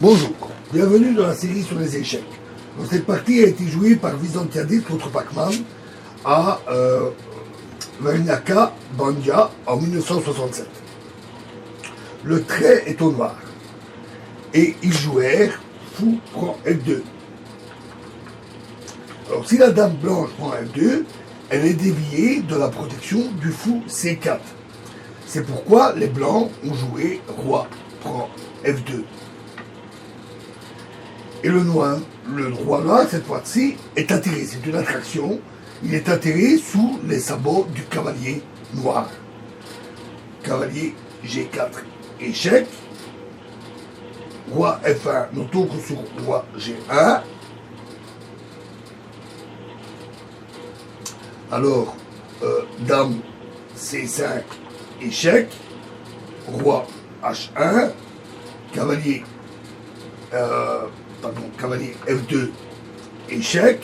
Bonjour, bienvenue dans la série sur les échecs. Donc, cette partie a été jouée par Vyzantiadis contre Pacman à Varinaka Bandia en 1967. Le trait est au noir et ils jouèrent fou prend F2. Alors si la dame blanche prend F2, elle est déviée de la protection du fou C4. C'est pourquoi les blancs ont joué roi prend F2. Et le roi noir, cette fois-ci, est atterré. C'est une attraction. Il est atterré sous les sabots du cavalier noir. Cavalier G4. Échec. Roi F1. Notons que sur roi G1. Alors, dame C5. Échec. Roi H1. Cavalier cavalier F2, échec,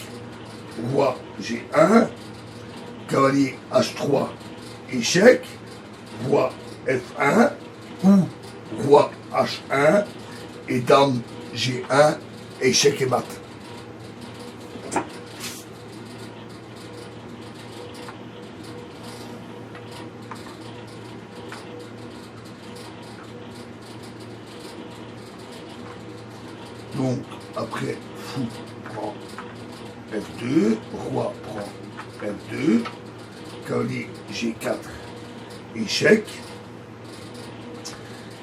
roi G1, cavalier H3, échec, roi F1 ou roi H1 et dame G1, échec et mat. Donc, après, fou prend F2, roi prend F2, cavalier G4, échec.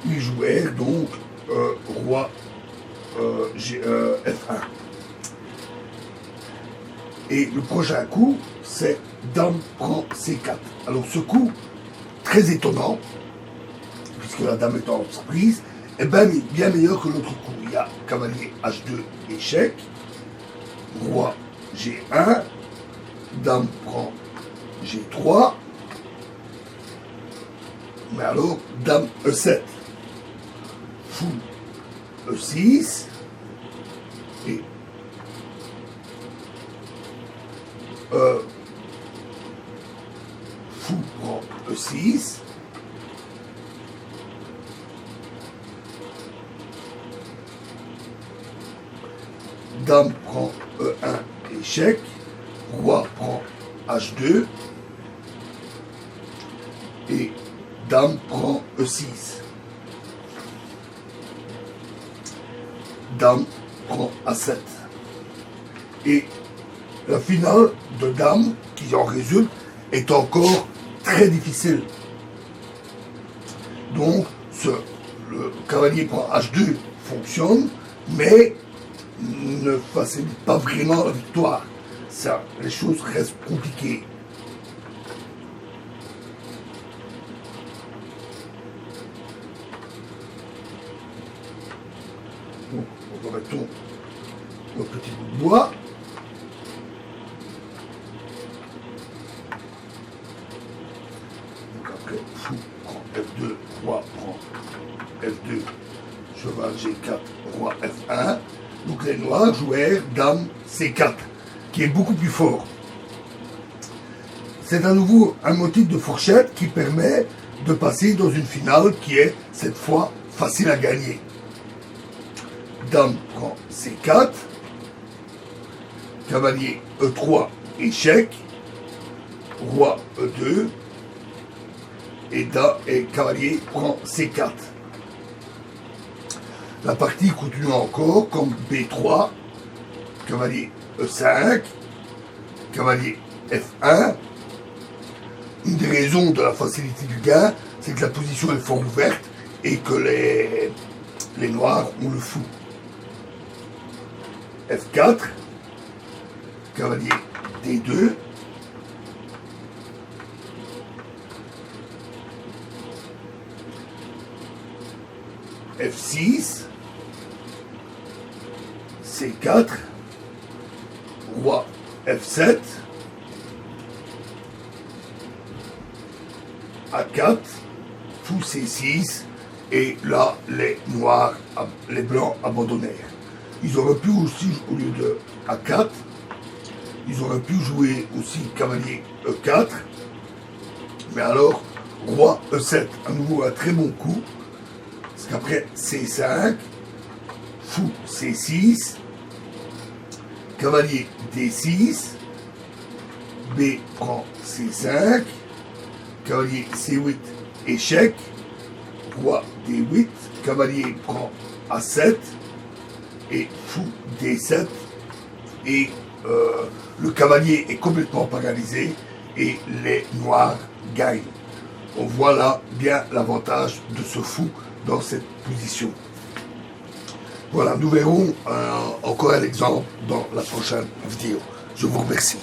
Ils jouèrent donc roi F1. Et le prochain coup, c'est dame prend C4. Alors ce coup, très étonnant, puisque la dame est en sa prise, est bien meilleur que l'autre coup. Il y a cavalier H2, échec, roi G1, dame prend G3, mais alors dame E7, fou E6, et fou prend E6, dame prend E1, échec, roi prend H2, et dame prend E6. Dame prend A7. Et la finale de dame, qui en résulte, est encore très difficile. Donc, le cavalier prend H2 fonctionne, mais ne facilite pas vraiment la victoire. Ça, les choses restent compliquées. Donc, remettons le petit bout de bois. Donc après, fou prend F2, roi prend F2, cheval G4, roi F1. Donc les noirs jouèrent dame C4, qui est beaucoup plus fort. C'est à nouveau un motif de fourchette qui permet de passer dans une finale qui est, cette fois, facile à gagner. Dame prend C4, cavalier E3, échec, roi E2, et cavalier prend C4. La partie continue encore comme B3, cavalier E5, cavalier F1. Une des raisons de la facilité du gain, c'est que la position est fort ouverte et que les noirs ont le fou. F4, cavalier D2, F6, C4, roi F7, A4, fou C6, et là les blancs abandonnèrent. Ils auraient pu aussi, au lieu de A4, ils auraient pu jouer aussi cavalier E4, mais alors roi E7, à nouveau un très bon coup, parce qu'après C5, fou C6, cavalier D6, B prend C5, cavalier C8, échec, roi D8, cavalier prend A7, et fou D7, et le cavalier est complètement paralysé, et les noirs gagnent. On voit là bien l'avantage de ce fou dans cette position. Voilà, nous verrons encore un exemple dans la prochaine vidéo. Je vous remercie.